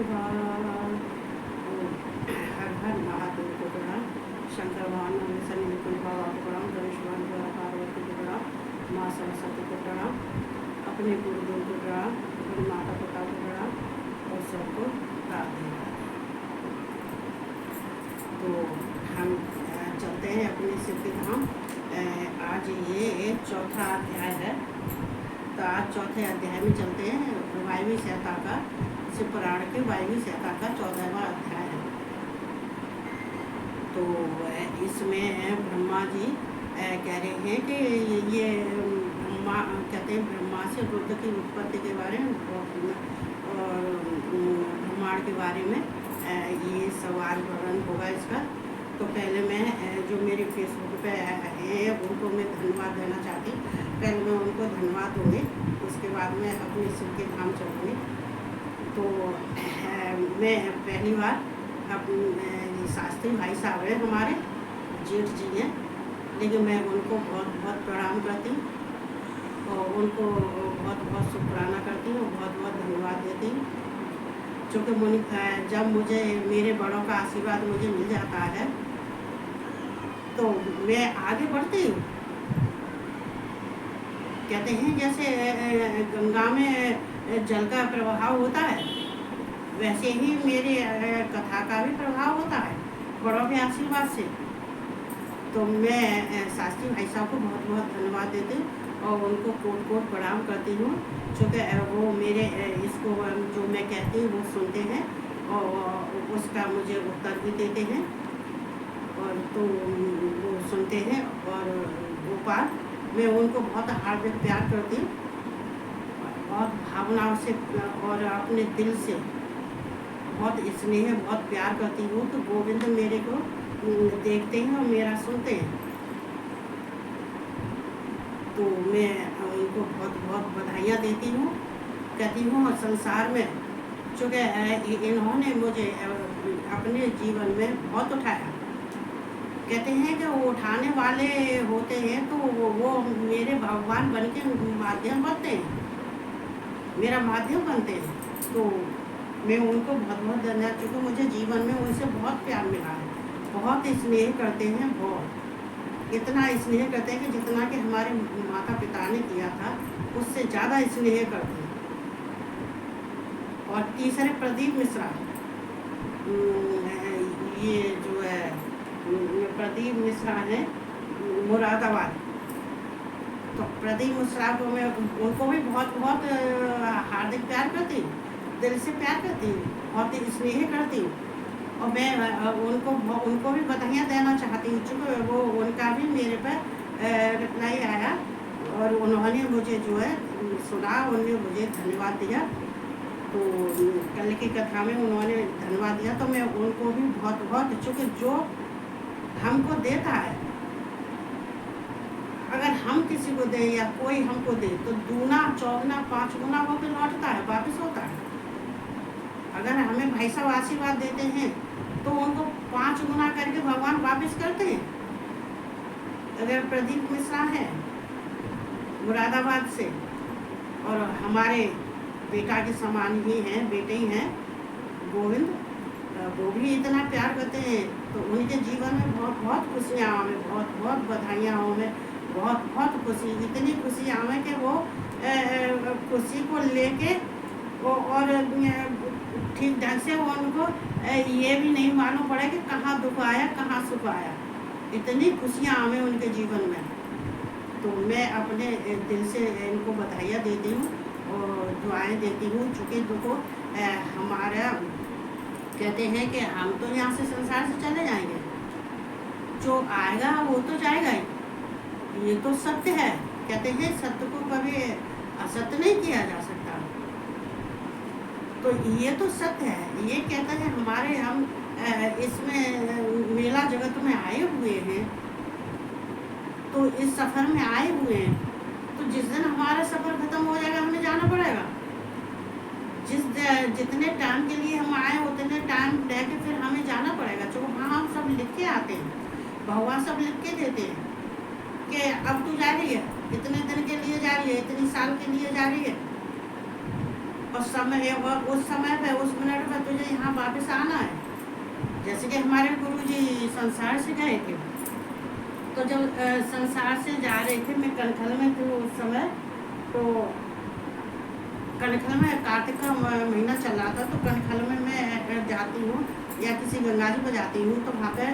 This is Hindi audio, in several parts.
निहाल। हर हर महादेव को प्रणाम। शंकर भगवान हमेशा नीलकंठ बाबा को प्रणाम। गणेश भगवान द्वारा पार्वती को प्रणाम। माँ सरस्वती को प्रणाम। अपने गुरुदेव को प्रणाम। अपनी माता पिता को प्रणाम और सबको राधे राधे। तो हम चलते हैं अपने सिद्धिधाम। आज ये चौथा अध्याय है। तो आज चौथे अध्याय में चलते हैं। वायवी संहिता का, शिव पुराण के वायवी संहिता का 14वां अध्याय है। तो इसमें ब्रह्मा जी कह रहे हैं कि ये ब्रह्मा कहते हैं ब्रह्मा से रुद्र की उत्पत्ति के बारे में और ब्रह्मांड के बारे में ये सवाल वर्णन होगा इसका। तो पहले मैं जो मेरे फेसबुक पे है उनको मैं धन्यवाद देना चाहती। पहले मैं उनको धन्यवाद दूँगी, उसके बाद मैं अपने शिव के धाम चलूँगी। तो मैं पहली बार अपने शास्त्री भाई साहब हैं, हमारे जेठ जी हैं, लेकिन मैं उनको बहुत बहुत प्रणाम करती हूँ और उनको बहुत बहुत शुक्राना करती हूँ, बहुत बहुत धन्यवाद देती हूँ। क्योंकि जब मुझे मेरे बड़ों का आशीर्वाद मुझे मिल जाता है तो मैं आगे बढ़ती हूँ। कहते हैं जैसे गंगा में जल का प्रभाव होता है, वैसे ही मेरे कथा का भी प्रभाव होता है बड़ों के आशीर्वाद से। तो मैं शास्त्री भाई साहब को बहुत बहुत धन्यवाद देती हूँ और उनको कोट कोट प्रणाम करती हूँ, क्योंकि वो मेरे इसको जो मैं कहती हूँ वो सुनते हैं और उसका मुझे उत्तर भी देते हैं और तो वो सुनते हैं। और गोपाल, मैं उनको बहुत हार्दिक प्यार करती हूँ, बहुत भावनाओं से और अपने दिल से बहुत स्नेह बहुत प्यार करती हूँ। तो गोविंद मेरे को देखते हैं और मेरा सुनते हैं, तो मैं उनको बहुत बहुत बधाइयाँ देती हूँ, कहती हूँ। और संसार में चूँकि इन्होंने मुझे अपने जीवन में बहुत उठाया, कहते हैं कि वो उठाने वाले होते हैं तो वो मेरे भगवान बन के माध्यम बनते हैं, मेरा माध्यम बनते हैं। तो मैं उनको बहुत बहुत धन्यवाद, चूँकि मुझे जीवन में उनसे बहुत प्यार मिला है, बहुत स्नेह करते हैं, बहुत इतना स्नेह करते हैं कि जितना कि हमारे माता पिता ने किया था उससे ज़्यादा स्नेह करते हैं। और तीसरे प्रदीप मिश्रा, ये जो है प्रदीप मिश्रा है मुरादाबाद। तो प्रदीप मिश्रा को मैं उनको भी बहुत बहुत हार्दिक प्यार करती हूँ, दिल से प्यार करती हूँ, बहुत स्नेह करती हूँ। और मैं उनको भी बधाइयाँ देना चाहती हूँ, चूँकि वो उनका भी मेरे पर रिप्लाई आया और उन्होंने मुझे जो है सुना, उन्होंने मुझे धन्यवाद दिया। तो कल की कथा में उन्होंने धन्यवाद दिया, तो मैं उनको भी बहुत बहुत, चूँकि जो हमको देता है, अगर हम किसी को दें या कोई हमको दे तो दूना चौगुना 5 गुना वो भी लौटता है, वापस होता है। अगर हमें भाई साहब आशीर्वाद देते हैं तो उनको 5 गुना करके भगवान वापस करते हैं। अगर प्रदीप मिश्रा है मुरादाबाद से और हमारे बेटा के समान ही हैं, बेटे ही हैं गोविंद, वो भी इतना प्यार करते हैं, तो उनके जीवन में बहुत बहुत खुशियाँ आवें, बहुत बहुत बधाइयाँ हों, बहुत बहुत खुशी, इतनी खुशी आवें कि वो खुशी को लेके और ठीक ढंग से वो उनको ये भी नहीं मालूम पड़े कि कहाँ दुख आया कहाँ सुख आया, इतनी खुशियाँ आवें उनके जीवन में। तो मैं अपने दिल से इनको बधाइयाँ देती हूँ और दुआएं देती हूँ। चूँकि देखो हमारा कहते हैं कि हम तो यहाँ से संसार से चले जाएंगे, जो आएगा वो तो जाएगा ही, ये तो सत्य है। कहते हैं सत्य को कभी असत्य नहीं किया जा सकता, तो ये तो सत्य है। ये कहते हैं हमारे हम इसमें मेला जगत में आए हुए हैं, तो इस सफ़र में आए हुए हैं, तो जिस दिन हमारा सफ़र ख़त्म हो जाएगा हमें जाना पड़ेगा। जितने टाइम के लिए हम आए उतने टाइम रह के फिर हमें जाना पड़ेगा। जो वहाँ हम सब लिख के आते हैं, भगवान सब लिख के देते हैं कि अब तू जा रही है, इतने दिन के लिए जा रही है, इतनी साल के लिए जा रही है। और समय और उस समय पे उस मिनट पे तुझे यहाँ वापस आना है। जैसे कि हमारे गुरु जी संसार से गए थे, तो जब संसार से जा रहे थे, मैं कनखल में थी उस समय, तो कनखल में कार्तिक का महीना चल रहा था, तो कनखल में मैं जाती हूँ या किसी गंगा जी पर जाती हूँ, तो वहाँ पे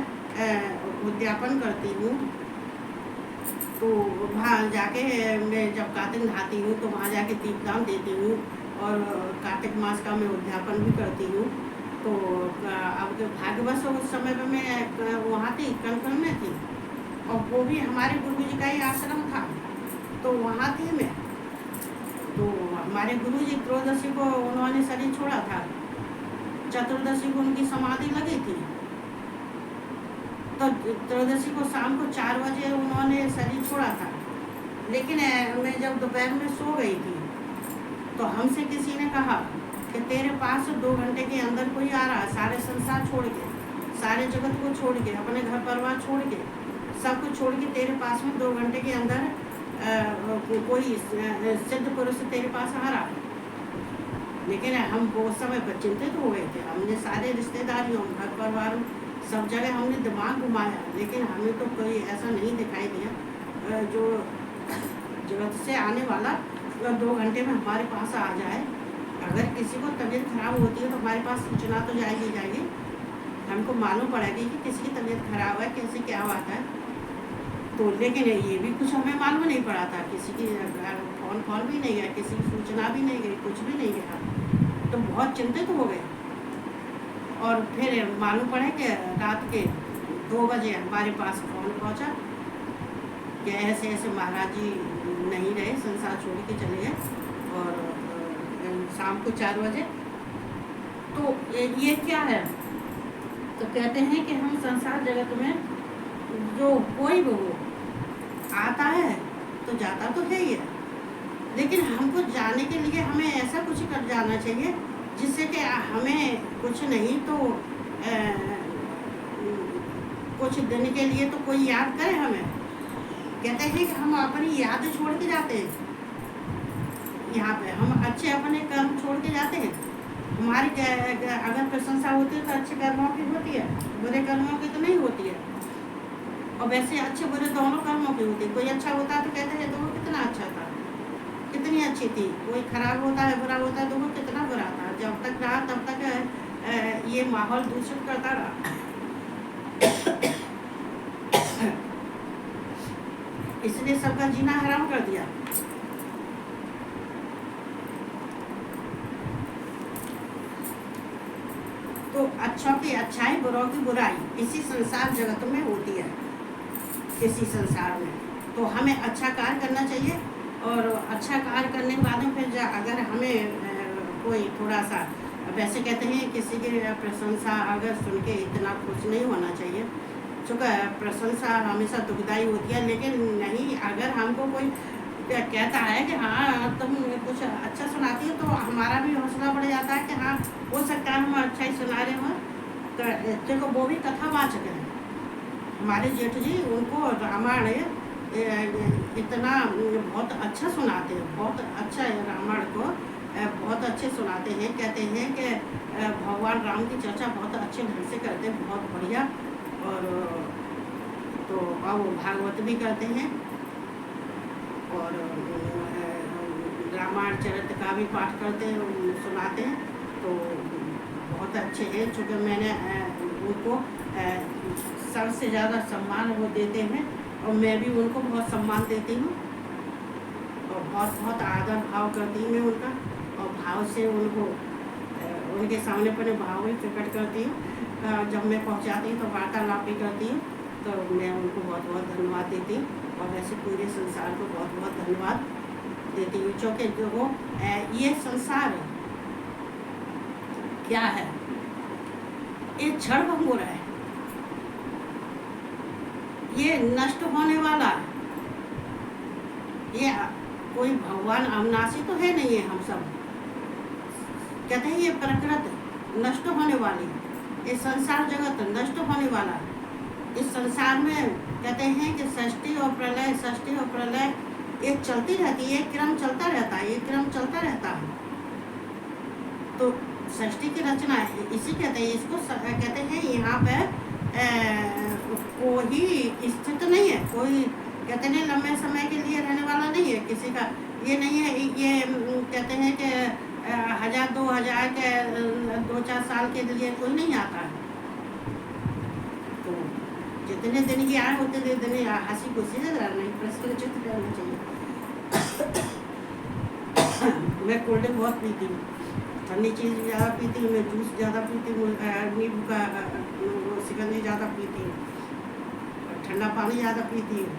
उद्यापन करती हूँ। तो वहाँ जाके मैं जब कार्तिक नहाती हूँ तो वहाँ जाके दीपदान देती हूँ, और कार्तिक मास का मैं उद्यापन भी करती हूँ। तो अब भाग्यवश उस समय पर मैं वहाँ थी, कनखल में थी, और वो भी हमारे गुरु जी का ही आश्रम था, तो वहाँ थी मैं। तो हमारे गुरु जी त्रयोदशी को उन्होंने शरीर छोड़ा था, चतुर्दशी को उनकी समाधि लगी थी, तो त्रयोदशी को शाम को 4 बजे उन्होंने शरीर छोड़ा था। लेकिन मैं जब दोपहर में सो गई थी, तो हमसे किसी ने कहा कि तेरे पास 2 घंटे के अंदर कोई आ रहा है, सारे संसार छोड़ के, सारे जगत को छोड़ के, अपने घर परिवार छोड़ के, सब कुछ छोड़ के तेरे पास में 2 घंटे के अंदर कोई सिद्ध पुरुष तेरे पास आ रहा है। लेकिन हम वो समय पर चिंतित हो गए थे, हमने सारे रिश्तेदारियों, घर परिवारों, सब जगह हमने दिमाग घुमाया, लेकिन हमें तो कोई ऐसा नहीं दिखाई दिया जो जगत से आने वाला 2 घंटे में हमारे पास आ जाए। अगर किसी को तबीयत खराब होती है तो हमारे पास सूचना तो जाएगी, हमको मालूम पड़ेगी कि किसी की तबीयत खराब है, कैसे क्या बात है। तो लेकिन ये भी कुछ हमें मालूम नहीं पड़ा था, किसी की फोन कॉल भी नहीं गया, किसी की सूचना भी नहीं गई, कुछ भी नहीं गया। तो बहुत चिंतित हो गए, और फिर मालूम पड़े कि रात के 2 बजे हमारे पास फोन पहुंचा कि ऐसे ऐसे महाराज जी नहीं रहे, संसार छोड़ के चले गए, और शाम को 4 बजे। तो ये क्या है? तो कहते हैं कि हम संसार जगत में जो कोई भी हो आता है तो जाता तो है ही है, लेकिन हमको जाने के लिए हमें ऐसा कुछ कर जाना चाहिए जिससे कि हमें कुछ नहीं तो कुछ दिन के लिए तो कोई याद करे हमें। कहते हैं कि हम अपनी याद छोड़ के जाते हैं, यहाँ पे हम अच्छे अपने कर्म छोड़ के जाते हैं। हमारी अगर प्रशंसा होती है तो अच्छे कर्मों की होती है, बुरे कर्मों की तो नहीं होती है। और वैसे अच्छे बुरे दोनों कर्मों की होती है। कोई अच्छा होता है तो कहते हैं देखो कितना अच्छा था, कितनी अच्छी थी। कोई खराब होता है, बुरा होता है तो वो कितना बुरा था। जब तक रहा तब तक ये माहौल दूषित करता रहा। इसलिए सबका जीना हराम कर दिया। तो अच्छों की अच्छाई, बुरों की बुराई इसी संसार जगत में होती है, इसी संसार में। तो हमें अच्छा कार्य करना चाहिए, और अच्छा कार्य करने के बाद में फिर अगर हमें कोई थोड़ा सा, वैसे कहते हैं किसी की प्रशंसा अगर सुन के इतना खुश नहीं होना चाहिए, चूँकि प्रशंसा हमेशा दुखदाई होती है। लेकिन नहीं, अगर हमको कोई कहता है कि हाँ तुम कुछ अच्छा सुनाती हो, तो हमारा भी हौसला बढ़ जाता है कि हाँ हो सकता है हम अच्छा ही सुना रहे हों। तो देखो वो भी कथावाचक है हमारे जेठ जी, उनको रामायण इतना बहुत अच्छा सुनाते हैं, बहुत अच्छा रामायण को बहुत अच्छे सुनाते हैं। कहते हैं कि भगवान राम की चर्चा बहुत अच्छे ढंग से करते हैं, बहुत बढ़िया। और तो वो भागवत भी करते हैं, और रामायण चरित्र का भी पाठ करते हैं, सुनाते हैं। तो बहुत अच्छे हैं, चूँकि मैंने उनको सबसे ज़्यादा सम्मान वो देते हैं, और मैं भी उनको बहुत सम्मान देती हूँ, और बहुत बहुत आदर भाव करती हूँ मैं उनका, और भाव से उनको उनके सामने अपने भाव भी प्रकट करती हूँ। जब मैं पहुँचाती हूँ तो वार्तालाप भी करती हूँ, तो मैं उनको बहुत बहुत धन्यवाद देती हूँ, और वैसे पूरे संसार को बहुत बहुत धन्यवाद देती हूँ। क्योंकि जो ये संसार क्या है, ये क्षण भंगुर है, ये नष्ट होने वाला। ये कोई भगवान अविनाशी तो है नहीं है। हम सब कहते हैं ये प्रकृति नष्ट होने वाली, ये संसार जगत नष्ट होने वाला। इस संसार में कहते हैं कि सृष्टि और प्रलय, सृष्टि और प्रलय ये चलती रहती है, क्रम चलता रहता है, ये क्रम चलता रहता है। तो षष्ठी की रचना इसी कहते हैं, इसको कहते हैं यहाँ पे कोई स्थित नहीं है, कोई कहते हैं लंबे समय के लिए रहने वाला नहीं है, किसी का ये नहीं है। ये कहते हैं कि 1000 2000 के 2-4 साल के लिए कोई नहीं आता है। तो जितने दिन की आए उतने दिन हंसी खुशी से रहना, प्रसन्नचित्त रहना चाहिए। मैं कोल्ड ड्रिंक बहुत पीती हूँ, ठंडी चीज़ ज़्यादा पीती हूँ, मैं जूस ज़्यादा पीती हूँ, नींबू का शिकंजी ज़्यादा पीती हूँ, ठंडा पानी ज़्यादा पीती हूँ।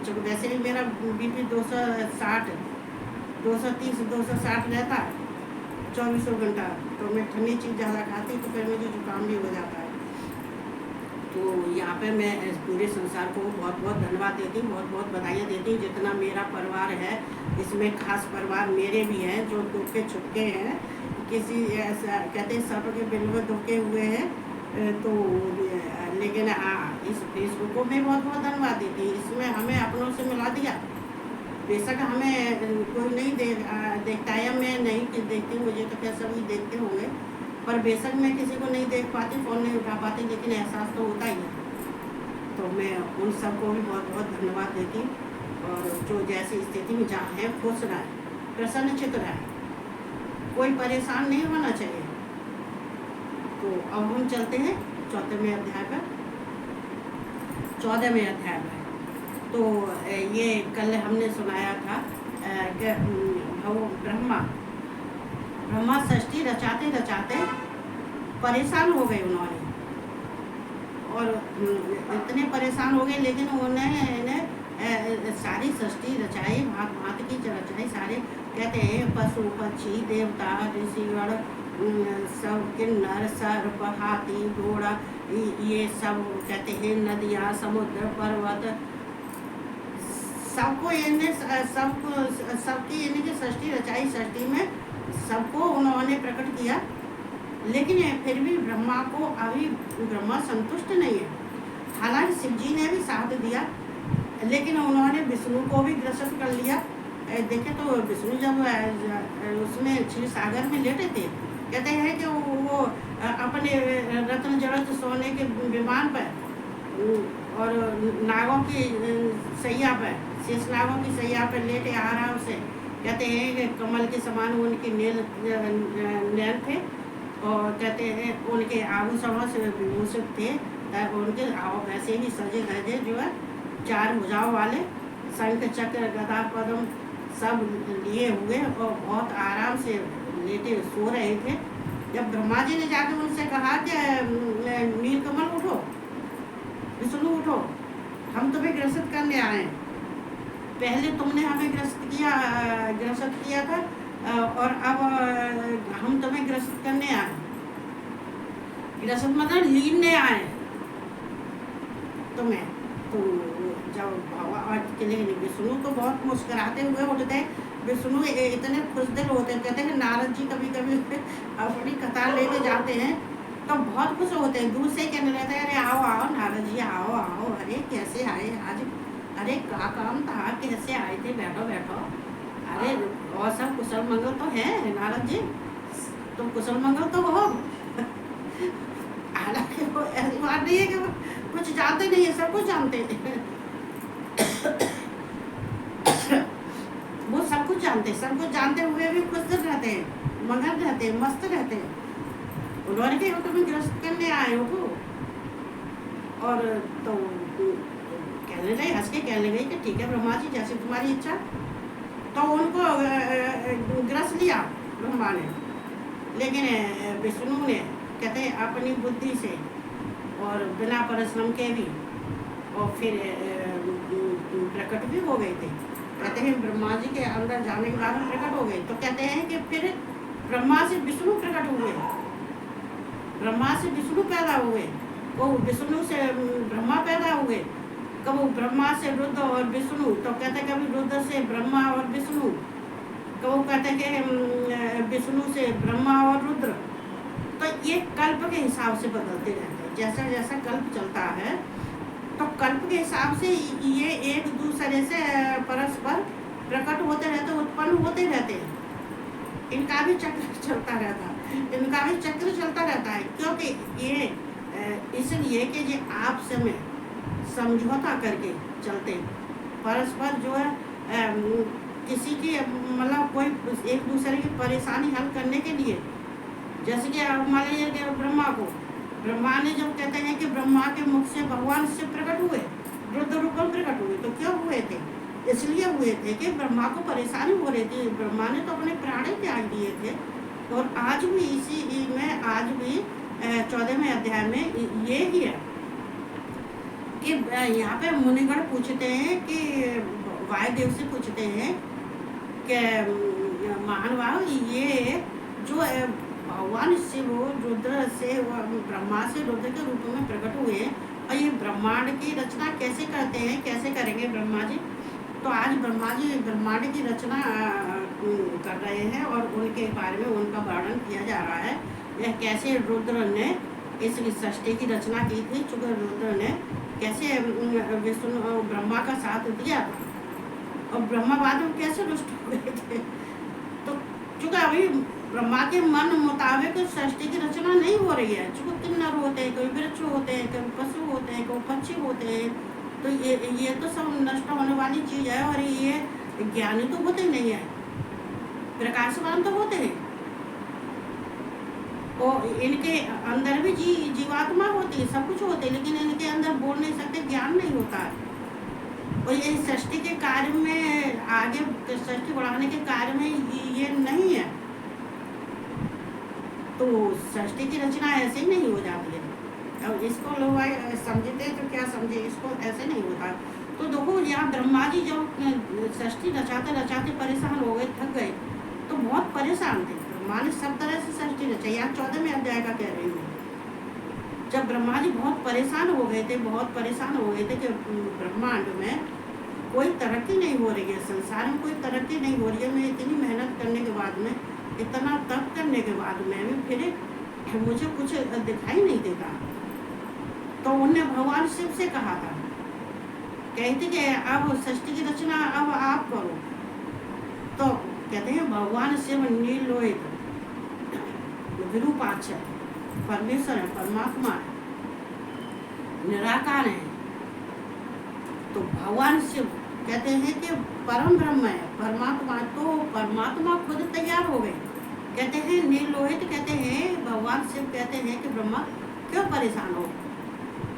जो वैसे भी मेरा BP 260 230 260 रहता है 24 घंटा, तो मैं ठंडी चीज़ ज़्यादा खाती तो फिर मुझे जुकाम भी हो जाता है। तो यहाँ पे मैं पूरे संसार को बहुत बहुत धन्यवाद देती हूँ, बहुत बहुत बधाइयाँ देती हूँ। जितना मेरा परिवार है इसमें खास परिवार मेरे भी हैं जो दुखे छुपके हैं, किसी ऐसा कहते हैं सब के बिल में दुखे हुए हैं। तो लेकिन हाँ, इस फेसबुक को मैं बहुत बहुत धन्यवाद देती हूँ, इसमें हमें अपनों से मिला दिया। बेशक हमें कोई नहीं देखता है, मैं नहीं देखती, मुझे तो क्या सभी देखते होंगे, पर बेशक मैं किसी को नहीं देख पाती, फ़ोन नहीं उठा पाती, लेकिन एहसास तो होता ही है। तो मैं उन सबको भी बहुत बहुत धन्यवाद देती हूँ। और जो जैसी स्थिति में जहाँ है खुश रहे, प्रसन्नचित्त रहे, कोई परेशान नहीं होना चाहिए। तो अब हम चलते हैं 14वें अध्याय पर। 14वें अध्याय में तो ये कल हमने सुनाया था कि ब्रह्मा षष्ठी रचाते रचाते परेशान हो गए उन्होंने, और इतने परेशान हो गए, लेकिन उन्होंने सारी षष्ठी रचाई, भांत भांत की रचाई। सारे कहते हैं पशु पक्षी देवता ऋषिगण सब किन्नर सर्प हाथी घोड़ा, ये सब कहते हैं नदियाँ समुद्र पर्वत, सबको इन्हें सबकी इन्हें षष्ठी रचाई। षष्ठी में सबको उन्होंने प्रकट किया, लेकिन फिर भी ब्रह्मा को अभी ब्रह्मा संतुष्ट नहीं है। हालांकि शिव जी ने भी साथ दिया, लेकिन उन्होंने विष्णु को भी ग्रसित कर लिया। देखे तो विष्णु जब उसमें क्षीर सागर में लेटे थे, कहते हैं कि वो अपने रत्न जड़त सोने के विमान पर और नागों की सैया पर, शेष नागों की सैया पर लेटे आराम से, कहते हैं कि कमल के समान उनके नैन थे, और कहते हैं उनके आभूषणों से विभूषित थे, उनके वैसे ही सजे धजे जो है 4 भुजाओं वाले, शंख चक्र गदा पद्म सब लिए हुए और बहुत आराम से लेटे सो रहे थे। जब ब्रह्मा जी ने जाकर उनसे कहा कि नीलकमल उठो, विष्णु उठो, हम तुम्हें ग्रसित करने आए, पहले तुमने हमें ग्रसित किया था और अब हम तुम्हें ग्रसित करने आए। ग्रसित मतलब लीनने आए तुम्हें। तो जब भगवान के लिए विष्णु तो बहुत मुस्कुराते हुए उठते, विष्णु इतने खुश दिल होते, कहते हैं नारद जी कभी कभी अपनी कतार लेके जाते हैं तो बहुत खुश होते हैं, दूर से कहने रहते हैं अरे आओ आओ नारद जी आओ आओ, अरे कैसे आए आज, अरे क्या काम था, कैसे आए थे, बैठो बैठो, अरे और सब कुशल मंगल तो है नारद जी, तुम कुशल मंगल तो हो। हालांकि वो ऐसी बात नहीं है कि कुछ जानते नहीं है, सब कुछ जानते हैं। वो सब कुछ जानते हुए भी खुश रहते हैं, मगन रहते हैं, मस्त रहते हैं। उन्होंने कहा तुम्हें ग्रस्त करने आए हो। और तो कहने लगे, हंस के कहने लगे कि ठीक है ब्रह्मा जी जैसे तुम्हारी इच्छा। तो उनको ग्रस लिया ब्रह्मा ने, लेकिन विष्णु ने कहते हैं अपनी बुद्धि से और बिना परिश्रम के भी, और फिर प्रकट भी हो गए थे। कहते हैं ब्रह्मा जी के अंदर जाने के बाद प्रकट हो गए। तो कहते हैं कि फिर ब्रह्मा से विष्णु प्रकट हुए, ब्रह्मा से विष्णु पैदा हुए, वो विष्णु से ब्रह्मा पैदा हुए, कभी ब्रह्मा से रुद्र और विष्णु, तो कहते कभी रुद्र से ब्रह्मा और विष्णु, कभी कहते कि विष्णु से ब्रह्मा और रुद्र। तो ये कल्प के हिसाब से बदलते रहते हैं, जैसा जैसा कल्प चलता है तो कल्प के हिसाब से ये एक दूसरे से परस्पर प्रकट होते रहते, उत्पन्न होते रहते हैं, इनका भी चक्र चलता रहता है। इनका भी चक्र चलता रहता है, क्योंकि ये इसलिए कि ये आपस में समझौता करके चलते, परस्पर जो है किसी की मतलब कोई एक दूसरे की परेशानी हल करने के लिए, जैसे कि मान लीजिए कि ब्रह्मा ने जब कहते हैं कि ब्रह्मा के मुख से भगवान से प्रकट हुए, रुद्र रूप में प्रकट हुए, तो क्यों हुए थे? इसलिए हुए थे कि ब्रह्मा को परेशानी हो रही थी। ब्रह्मा ने तो अपने प्राण ही त्याग दिए थे। और आज भी इसी में, आज भी 14वें अध्याय में ये ही है कि यहाँ पे मुनिगण पूछते हैं कि वायुदेव से पूछते हैं कि महानुभाव, ये जो भगवान शिव रुद्र से, ब्रह्मा से रुद्र के रूप में प्रकट हुए, और ये ब्रह्मांड की रचना कैसे करते हैं, कैसे करेंगे ब्रह्मा जी? तो आज ब्रह्मा जी ब्रह्मांड की रचना कर रहे हैं और उनके बारे में उनका वर्णन किया जा रहा है। यह कैसे रुद्र ने इस सृष्टि की रचना की थी, चूँकि रुद्र ने कैसे विष्णु ब्रह्मा का साथ दिया था, और ब्रह्मा बाद में कैसे रुष्ट हो गए थे। तो चूँकि अभी ब्रह्मा के मन मुताबिक सृष्टि की रचना नहीं हो रही है, चूँकि किन्नर होते हैं, कोई वृक्ष होते हैं, कोई पशु होते हैं, कोई पक्षी होते हैं, तो ये तो सब नष्ट होने वाली चीज़ है। और ये ज्ञानी तो होते नहीं है, प्रकाशवान तो होते हैं, और इनके अंदर भी जीवात्मा होती है, सब कुछ होते हैं, लेकिन इनके अंदर बोल नहीं सकते, ज्ञान नहीं होता है। और ये सृष्टि के कार्य में, आगे सृष्टि बढ़ाने के कार्य में ये नहीं है, तो सृष्टि की रचना ऐसे ही नहीं हो जाती है। अब इसको लोग समझते तो क्या समझे, इसको ऐसे नहीं होता। तो देखो यहाँ ब्रह्मा जी जब सृष्टि रचाते रचाते परेशान हो गए, थक गए, तो बहुत परेशान थे। ब्रह्मा ने सब तरह से सृष्टि रचाई, यहाँ 14वें अध्याय का कह रही हूँ। जब ब्रह्मा जी बहुत परेशान हो गए थे, बहुत परेशान हो गए थे कि ब्रह्मांड में कोई तरक्की नहीं हो रही है, संसार में कोई तरक्की नहीं हो रही है, मैं इतनी मेहनत करने के बाद में, इतना तप करने के बाद में भी फिर मुझे कुछ दिखाई नहीं देता। तो उनने भगवान शिव से कहा था, कहते कि अब सृष्टि की रचना अब आप करो। तो कहते हैं भगवान शिव नीलोहित विरूपाक्ष परमेश्वर है, परमात्मा है, निराकार है। तो भगवान शिव कहते हैं कि परम ब्रह्म है, परमात्मा। तो परमात्मा खुद तैयार हो गए, कहते हैं नीलोहित, कहते हैं भगवान शिव कहते हैं कि ब्रह्मा क्यों परेशान हो,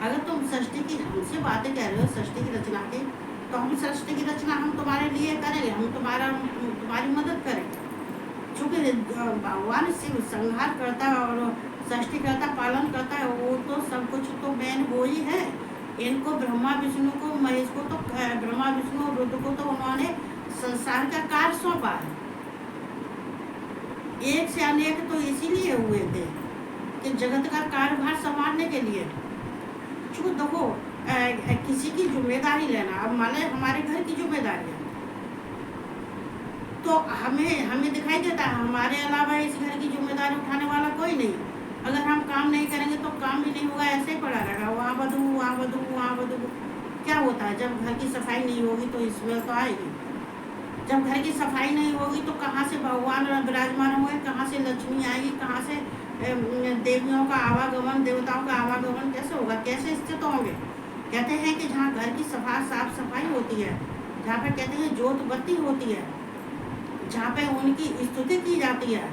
अगर तुम सृष्टि की हमसे बातें कह रहे हो सृष्टि की रचना की, तो हम सृष्टि की रचना हम तुम्हारे लिए करेंगे, हम तुम्हारी मदद करेंगे। चूँकि भगवान शिव संहार करता है और सृष्टि करता, पालन करता है, वो तो सब कुछ तो मैन वो ही है। इनको ब्रह्मा विष्णु को, महेश को, तो ब्रह्मा विष्णु और रुद्र को तो उन्होंने संसार का कार्य सौंपा है। एक से अनेक तो इसीलिए हुए थे कि जगत का कार्यभार संभालने के लिए। चूँकि देखो किसी की जिम्मेदारी लेना, अब मान लें हमारे घर की जिम्मेदारी है, तो हमें दिखाई देता है हमारे अलावा इस घर की जिम्मेदारी उठाने वाला कोई नहीं। अगर हम काम नहीं करेंगे तो काम भी नहीं होगा, ऐसे ही पड़ा रहेगा, वहाँ बदू वहाँ बदू वहाँ बदू। क्या होता है, जब घर की सफाई नहीं होगी तो स्मेल तो आएगी। जब घर की सफाई नहीं होगी तो कहाँ से भगवान विराजमान होंगे, कहाँ से लक्ष्मी आएगी, कहाँ से देवियों का आवागमन, देवताओं का आवागमन कैसे होगा, कैसे स्थित होंगे। कहते हैं कि जहाँ घर की साफ सफाई होती है, जहाँ पे कहते हैं ज्योत बत्ती होती है, जहाँ पे उनकी स्तुति की जाती है,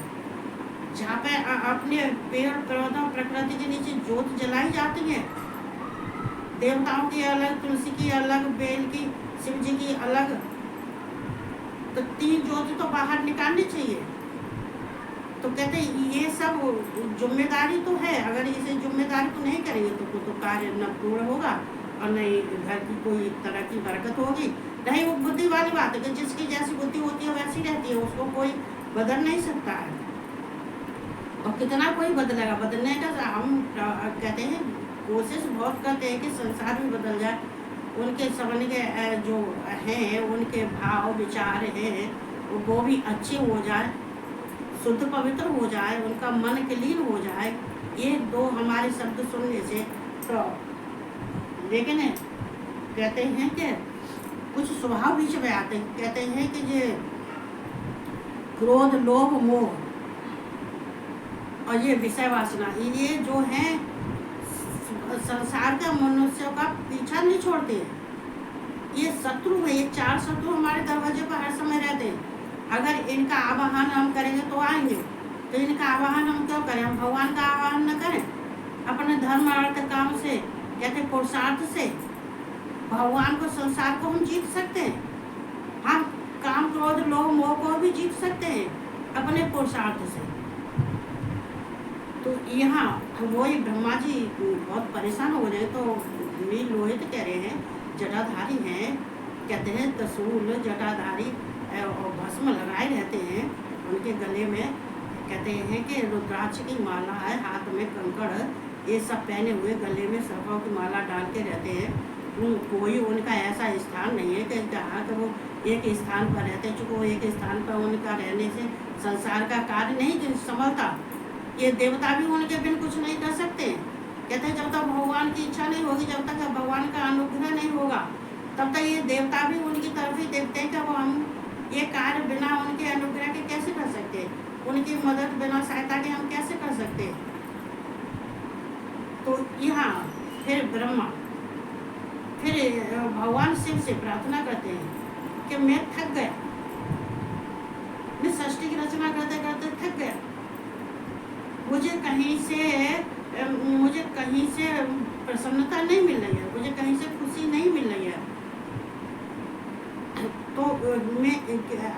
जहाँ पे अपने पेड़ पौधों प्रकृति के नीचे ज्योत जलाई जाती है, देवताओं की अलग, तुलसी की अलग, बेल की, शिव जी की अलग, तो 3 ज्योति तो बाहर निकालनी चाहिए। तो कहते ये सब जिम्मेदारी तो है, अगर इसे जिम्मेदारी को नहीं करेंगे तो कार्य न पूर्ण होगा और नहीं घर की कोई तरह की बरकत होगी। नहीं, वो बुद्धि वाली बात है कि जिसकी जैसी बुद्धि होती है वैसी रहती है, उसको कोई बदल नहीं सकता है। और कितना कोई बदलेगा, बदलने का हम कहते हैं कोशिश बहुत करते हैं कि संसार भी बदल जाए, उनके समझ के जो हैं उनके भाव विचार हैं वो भी अच्छे हो जाए, शुद्ध पवित्र हो जाए, उनका मन क्लीन हो जाए। ये 2 हमारे शब्द सुनने से तो, लेकिन कहते हैं कि कुछ स्वभाव बीच में आते हैं। कहते हैं कि ये क्रोध लोभ मोह और ये विषय वासना, ये जो है संसार के मनुष्यों का पीछा नहीं छोड़ते हैं। ये शत्रु है, ये 4 शत्रु हमारे दरवाजे पर हर समय रहते हैं। अगर इनका आवाहन हम करेंगे तो आएंगे, तो इनका आवाहन हम क्यों करें? हम भगवान का आवाहन न करें, अपने धर्म अर्थ काम से, कहते पुरुषार्थ से भगवान को, संसार को हम जीत सकते हैं। हम काम क्रोध लोभ मोह को भी जीत सकते हैं अपने पुरुषार्थ से। तो यहाँ वही ब्रह्मा जी बहुत परेशान हो रहे, तो नील लोहित कह रहे हैं, जटाधारी हैं, कहते हैं त्रिशूल जटाधारी और भस्म लगाए रहते हैं उनके गले में, कहते हैं कि रुद्राक्ष की माला है, हाथ में कंकड़, ये सब पहने हुए, गले में सर्पों की माला डाल के रहते हैं। कोई उनका ऐसा स्थान नहीं है कि जहाँ तो वो एक स्थान पर रहते, चूँकि वो एक स्थान पर उनका रहने से संसार का कार्य नहीं संभलता। ये देवता भी उनके बिन कुछ नहीं कर सकते। कहते हैं जब तक भगवान की इच्छा नहीं होगी, जब तक भगवान का अनुग्रह नहीं होगा, तब तक ये देवता भी उनकी तरफ ही देखते हैं कि वो हम ये कार्य बिना उनके अनुग्रह के कैसे कर सकते हैं, उनकी मदद बिना सहायता के हम कैसे कर सकते हैं। तो यहाँ फिर ब्रह्मा फिर भगवान शिव से प्रार्थना करते हैं कि मैं थक गया, मैं सृष्टि की रचना करते करते थक गया, मुझे कहीं से प्रसन्नता नहीं मिल रही है, मुझे कहीं से खुशी नहीं मिल रही है। तो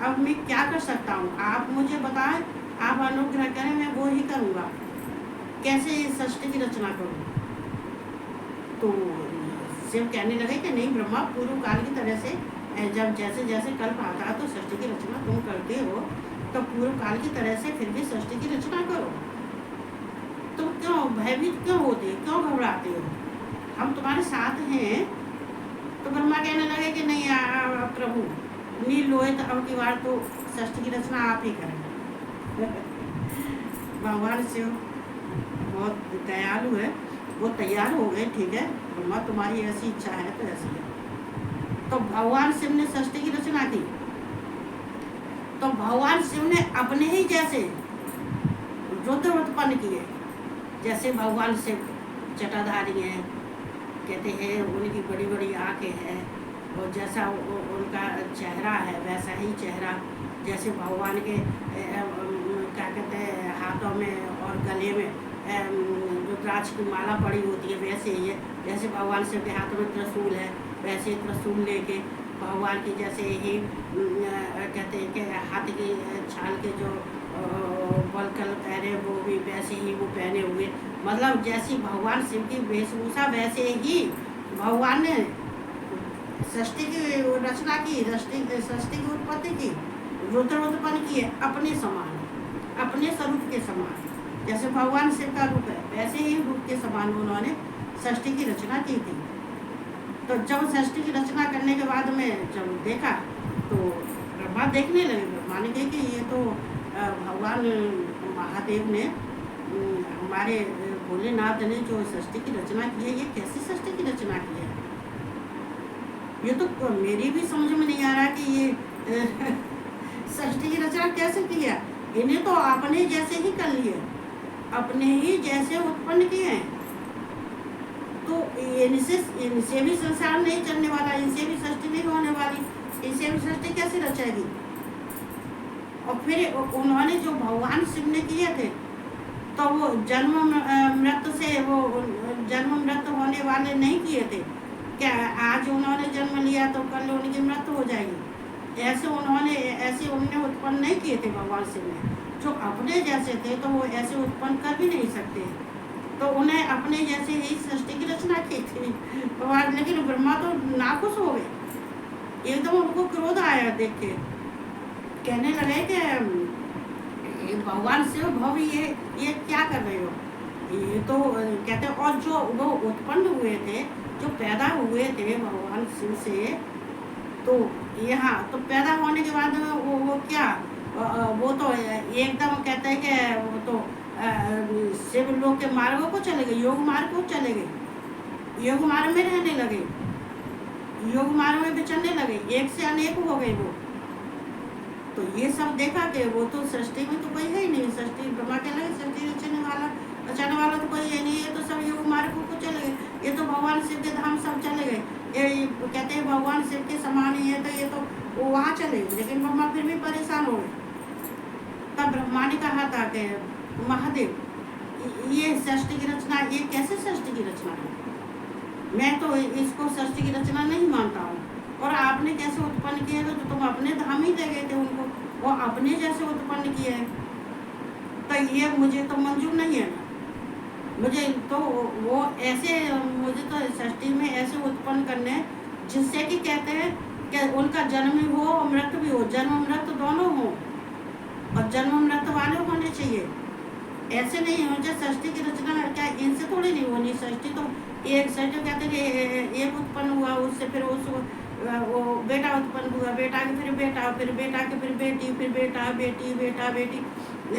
अब मैं क्या कर सकता हूँ? आप मुझे बताएं, आप अनुग्रह करें, मैं वो ही करूँगा। कैसे इस सृष्टि की रचना करूँ? तो शिव कहने लगे कि नहीं ब्रह्मा, पूर्व काल की तरह से जब जैसे जैसे कल्प आता है तो सृष्टि की रचना तुम करते हो, तो पूर्व काल की तरह से फिर भी सृष्टि की रचना करो। तुम क्यों भयभीत क्यों होते, क्यों घबराते हो? हम तुम्हारे साथ हैं। तो ब्रह्मा कहने लगे कि नहीं प्रभु, नील लोहित, अब की बार तो सृष्टि की रचना आप ही करें। भगवान शिव बहुत दयालु है, वो तैयार हो गए, ठीक है ब्रह्मा तुम्हारी ऐसी इच्छा है तो ऐसी है। तो भगवान शिव ने सृष्टि की रचना की। तो भगवान शिव ने अपने ही जैसे रुद्र उत्पन्न किए, जैसे भगवान शिव जटाधारी हैं, कहते हैं उनकी बड़ी बड़ी आंखें हैं, और जैसा उनका चेहरा है वैसा ही चेहरा, जैसे भगवान के क्या कहते हैं हाथों में और गले में रुद्राक्ष की माला पड़ी होती है, वैसे ही है। जैसे भगवान शिव के हाथों में त्रिशूल है, वैसे त्रिशूल लेके भगवान की जैसे ही कहते हैं कि हाथ की छाल के जो बलकल पहने वो भी वैसे ही वो पहने हुए, मतलब जैसी भगवान शिव की वेशभूषा वैसे ही भगवान ने सृष्टि की रचना की, सृष्टि की उत्पत्ति की, रुद्र उत्पन्न किए अपने समान, अपने स्वरूप के समान। जैसे भगवान शिव का रूप है वैसे ही रूप के समान उन्होंने सृष्टि की रचना की थी। तो जब सृष्टि की रचना करने के बाद में जब देखा तो ब्रह्मा देखने लगे, ब्रह्मा ने कहा कि ये तो भगवान महादेव ने, हमारे भोलेनाथ ने जो सृष्टि की रचना की है, ये कैसी सृष्टि की रचना की है? ये तो मेरी भी समझ में नहीं आ रहा कि ये सृष्टि की रचना कैसे की है। इन्हें तो अपने जैसे ही कर लिए, अपने ही जैसे उत्पन्न किए हैं, तो इनसे भी संसार नहीं चलने वाला, इनसे भी सृष्टि नहीं होने वाली, इनसे भी सृष्टि कैसे रचेगी? और फिर उन्होंने जो भगवान शिव ने किए थे, तो वो जन्म मृत्यु से, वो जन्म मृत्यु होने वाले नहीं किए थे। क्या आज उन्होंने जन्म लिया तो कल उनकी मृत्यु हो जाएगी? ऐसे उन्होंने उत्पन्न नहीं किए थे भगवान शिव ने। जो अपने जैसे थे तो वो ऐसे उत्पन्न कर भी नहीं सकते, तो उन्हें अपने जैसे ही सृष्टि की रचना की थी। लेकिन ब्रह्मा तो नाखुश हो गए, एकदम उनको क्रोध आया देख के, कहने लगे कि भगवान शिव भव ये क्या कर रहे हो? ये तो कहते हैं, और जो वो उत्पन्न हुए थे, जो पैदा हुए थे भगवान शिव से, तो यहाँ तो पैदा होने के बाद वो क्या, वो तो एकदम कहते हैं कि वो तो शिव लोग के मार्गों को चले गए, योग मार्ग को चले गए, योग मार्ग में रहने लगे, योग मार्ग में विचरने लगे, एक से अनेक हो गए वो। तो ये सब देखा कि वो तो सृष्टि में तो कोई है ही नहीं, सृष्टि ब्रह्मा के लगे, सृष्टि रचने वाला तो कोई है नहीं, ये तो सब योग मार्ग को चले गए, ये तो भगवान शिव के धाम सब चले गए, ये कहते हैं भगवान शिव के समान ही है, तो ये तो वो वहाँ चले गए। लेकिन ब्रह्मा फिर भी परेशान हो गए। तब ब्रह्मा ने कहा था कि महादेव, ये सृष्टि की रचना, ये कैसे सृष्टि की रचना है? मैं तो इसको सृष्टि की रचना नहीं मानता हूँ। और आपने कैसे उत्पन्न किए तो तुम अपने धाम ही दे गए थे उनको, वो अपने जैसे उत्पन्न किए हैं, तो ये मुझे तो मंजूर नहीं है। मुझे तो वो ऐसे, मुझे तो सृष्टि में ऐसे उत्पन्न करने जिससे कि कहते हैं कि उनका जन्म भी हो और मृत्यु भी हो, जन्म मृत्यु दोनों हो, और जन्म मृत्यु वाले होने चाहिए। ऐसे नहीं हो जो सृष्टि की रचना क्या इनसे थोड़ी नहीं होनी। सृष्टि तो एक सृष्टि कहते हैं एक उत्पन्न हुआ, उससे फिर उस वो बेटा उत्पन्न हुआ, बेटा के फिर बेटा, फिर बेटा के फिर बेटी, फिर बेटा बेटी, बेटा बेटी,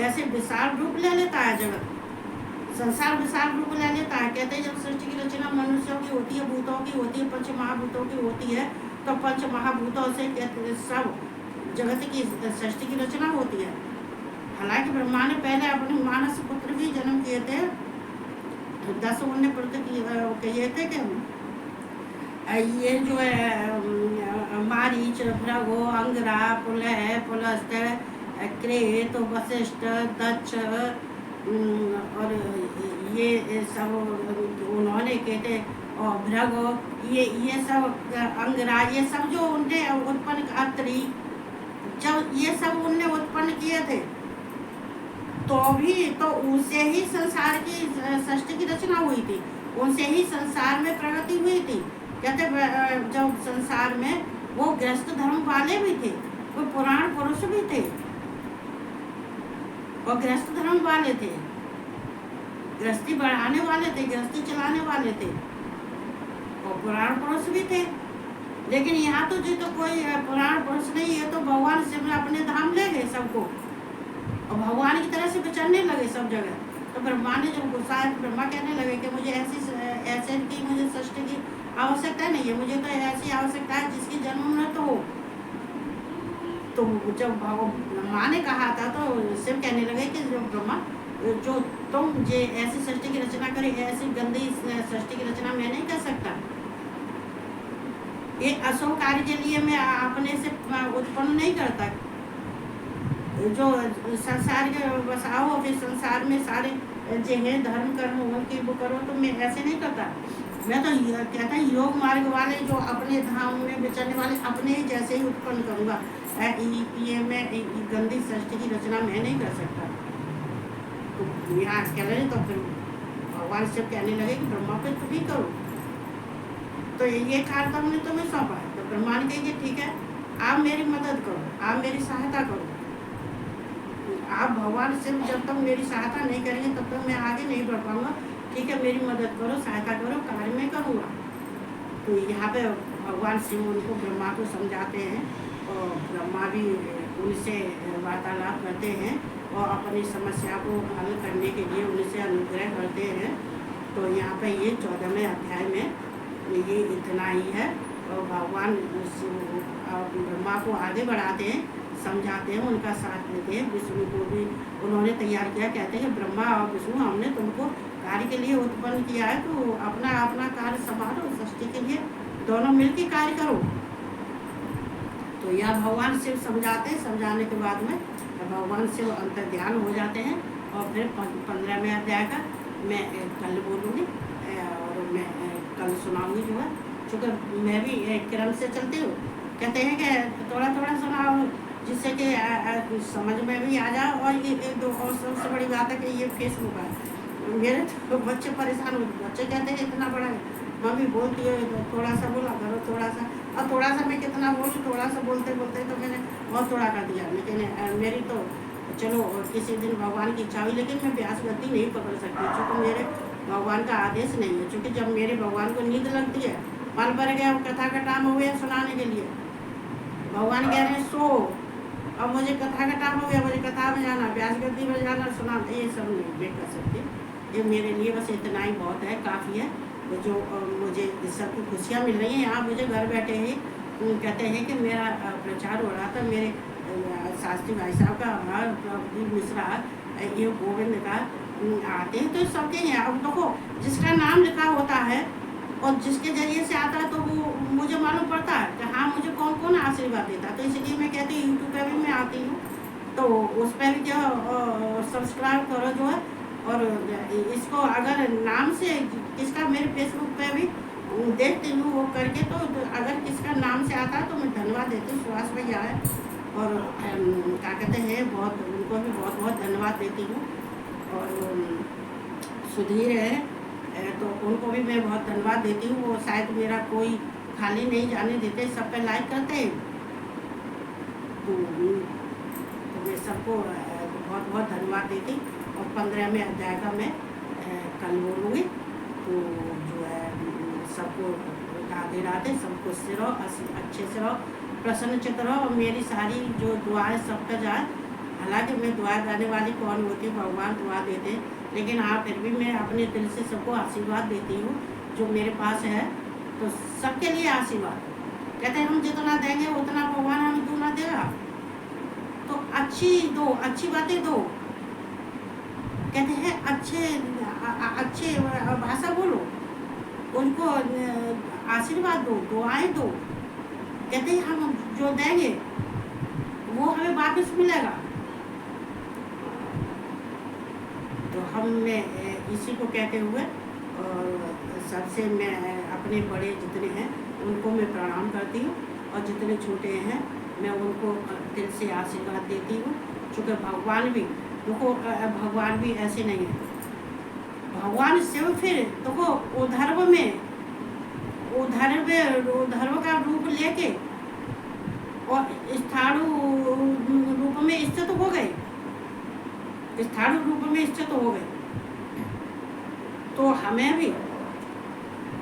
ऐसे विशाल रूप ले लेता है जगत, संसार विशाल रूप ले लेता है। कहते हैं जब सृष्टि की रचना मनुष्यों की होती है, भूतों की होती है, पंच महाभूतों की होती है, तो पंच महाभूतों से सब जगत की सृष्टि की रचना होती है। हालांकि ब्रह्मा ने पहले अपने मानस पुत्र भी जन्म किए थे, 10 उन्हें किए थे कि ये जो है मारीच, भृगु, अंगरा, पुलह, पुलस्त्य, क्रेत, वशिष्ठ, दक्ष, और ये सब उन्होंने कहते, और भृगु, ये सब अंगरा, ये सब जो उनने उत्पन्न, अत्रि, जब ये सब उनने उत्पन्न किए थे तो भी तो उनसे ही संसार की सृष्टि की रचना हुई थी, उनसे ही संसार में प्रगति हुई थी। कहते जब संसार में वो गृहस्थ धर्म वाले भी थे, वो पुराण पुरुष भी थे, और गृहस्थ धर्म वाले थे, गृहस्थी बढ़ाने वाले थे, गृहस्थी चलाने वाले थे, और पुराण पुरुष भी थे। लेकिन यहाँ तो जी तो कोई पुराण पुरुष नहीं है, तो भगवान शिव अपने धाम ले गए सबको, और भगवान की तरह से विचरने लगे सब जगह। तो ब्रह्मा ने जब गुस्सा है, ब्रह्मा कहने लगे कि मुझे ऐसे की मुझे सृष्टि की आवश्यकता नहीं है, मुझे तो ऐसी आवश्यकता है जिसकी जन्म मृत्यु हो। तो जब ब्रह्मा ने कहा था तो शिव कहने लगे कि जो ब्रह्मा, जो तुम जे ऐसी सृष्टि की रचना करे, ऐसी गंदी सृष्टि की रचना मैं नहीं कर सकता। ये अशुभ कार्य के लिए मैं अपने से उत्पन्न नहीं करता। जो संसार के बसाओ, फिर संसार में सारे जिन्हें धर्म कर्म उनकी वो करो, तो मैं ऐसे नहीं करता। मैं तो कहता है योग मार्ग वाले जो अपने धाम में विचरने वाले अपने ही जैसे ही उत्पन्न करूँगा। ये मैं गंदी सृष्टि की रचना मैं नहीं कर सकता। तो यहाँ कह रहे तो फिर भगवान शिव कहने लगे कि ब्रह्मा पे तुम ही करो। तो ये कार्य तो हमने तुम्हें सौंपा है। तो ब्रह्मा ने कही कि ठीक है, आप मेरी मदद करो, आप मेरी सहायता करो। आप भगवान शिव जब तक मेरी सहायता नहीं करेंगे तब तक मैं आगे नहीं बढ़ पाऊंगा। ठीक है, मेरी मदद करो, सहायता करो, कार्य में करूँगा। तो यहाँ पे भगवान शिव उनको ब्रह्मा को समझाते हैं, और ब्रह्मा भी उनसे वार्तालाप करते हैं और अपनी समस्या को हल करने के लिए उनसे अनुग्रह करते हैं। तो यहाँ पे ये 14वें अध्याय में ये इतना ही है। और भगवान ब्रह्मा को आगे बढ़ाते हैं, समझाते हैं, उनका साथ देते हैं। विष्णु को भी उन्होंने तैयार किया, कहते हैं कि ब्रह्मा और विष्णु हमने तुमको कार्य के लिए उत्पन्न किया है, तो अपना अपना कार्य संभालो, सृष्टि के लिए दोनों मिलकर कार्य करो। तो यह भगवान शिव समझाते हैं। समझाने के बाद में भगवान शिव अंतर ध्यान हो जाते हैं। और फिर 15वें अध्याय का मैं कल बोलूँगी और मैं कल सुनाऊँगी जो है, चूँकि मैं भी क्रम से चलती हूँ। कहते हैं कि थोड़ा थोड़ा सुनाओ जिससे कि समझ में भी आ जाए। और ये दो और सबसे बड़ी बात है कि ये फेसबुक है, मेरे तो बच्चे परेशान होते, बच्चे कहते हैं इतना बड़ा मम्मी बोलती है, थोड़ा सा बोला करो, थोड़ा सा, और थोड़ा सा मैं कितना बोलूँ, थोड़ा सा बोलते बोलते तो मैंने बहुत थोड़ा कर दिया। लेकिन मेरी तो चलो किसी दिन भगवान की इच्छा हुई, लेकिन मैं व्यास गति नहीं पकड़ सकती, चूँकि मेरे भगवान का आदेश नहीं है। चूँकि जब मेरे भगवान को नींद लगती है, मन भर गया, कथा का टाइम हो गया सुनाने के लिए, भगवान कह रहे हैं सो, अब मुझे कथा का टाइम हो गया, मुझे कथा में जाना, व्यास गति में जाना, सुना, ये सब नहीं मैं कर सकती। ये मेरे लिए बस इतना ही बहुत है, काफ़ी है। जो मुझे सबकी खुशियाँ मिल रही हैं यहाँ, मुझे घर बैठे ही कहते हैं कि मेरा प्रचार हो रहा था, मेरे शास्त्री भाई साहब का प्रदीप मिश्रा, ये गोविंद का आते हैं तो सबके हैं। अब देखो जिसका नाम लिखा होता है और जिसके जरिए से आता है तो वो मुझे मालूम पड़ता है कि हाँ मुझे कौन कौन आशीर्वाद देता है। तो इसलिए मैं कहती हूँ यूट्यूब पर भी मैं आती हूँ तो उस पर भी जो सब्सक्राइब करो जो है। और इसको अगर नाम से किसका मेरे फेसबुक पे भी देखती हूँ वो करके, तो अगर किसका नाम से आता है तो मैं धन्यवाद देती हूँ। सुभाष भैया है और क्या कहते हैं, बहुत उनको भी बहुत बहुत धन्यवाद देती हूँ। और सुधीर है तो उनको भी मैं बहुत धन्यवाद देती हूँ। वो शायद मेरा कोई खाली नहीं जाने देते, सब पे लाइक करते हैं। तो मैं सबको बहुत बहुत धन्यवाद देती। और 15वें अध्याय का मैं कल बोलूँगी। तो जो है सबको राधे राधे, सबको से रहो, अच्छे से रहो, प्रसन्न चित्त रहो। और मेरी सारी जो दुआएं सब पे जाए। हालांकि मैं दुआ देने वाली कौन होती, भगवान दुआ देते हैं, लेकिन हाँ फिर भी मैं अपने दिल से सबको आशीर्वाद देती हूँ जो मेरे पास है। तो सबके लिए आशीर्वाद। कहते हैं हम जितना देंगे उतना भगवान हमें दूना देगा। तो अच्छी दो, अच्छी बातें दो। कहते हैं अच्छे भाषा बोलो, उनको आशीर्वाद दो, दुआएं दो। कहते हैं हम जो देंगे वो हमें वापस मिलेगा। तो हम मैं इसी को कहते हुए और सबसे मैं अपने बड़े जितने हैं उनको मैं प्रणाम करती हूँ और जितने छोटे हैं मैं उनको दिल से आशीर्वाद देती हूँ। चूँकि भगवान भी देखो, भगवान भी ऐसे नहीं है। भगवान शिव फिर देखो उधर्व का रूप लेके और स्थाणु रूप में स्थित हो गए, स्थाणु रूप में स्थित हो गए। तो हमें भी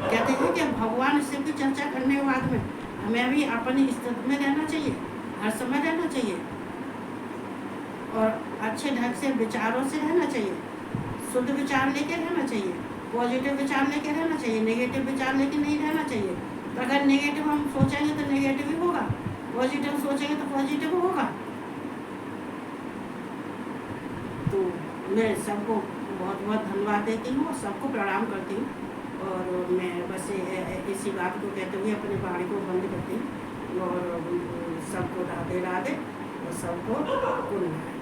कहते हैं कि भगवान शिव की चर्चा करने के बाद में हमें भी अपनी स्थिति में रहना चाहिए, हर समय रहना चाहिए और अच्छे ढंग से विचारों से रहना चाहिए, शुद्ध विचार लेके रहना चाहिए, पॉजिटिव विचार लेके रहना चाहिए, नेगेटिव विचार लेके नहीं रहना चाहिए। तो अगर नेगेटिव हम सोचेंगे तो नेगेटिव ही होगा, पॉजिटिव सोचेंगे तो पॉजिटिव होगा। तो मैं सबको बहुत बहुत धन्यवाद देती हूँ और सबको प्रणाम करती हूँ। और मैं बस इसी बात को कहते हुए अपनी वाणी को बंद करती हूँ और सबको राधे राधे और सबको गुड नाइट।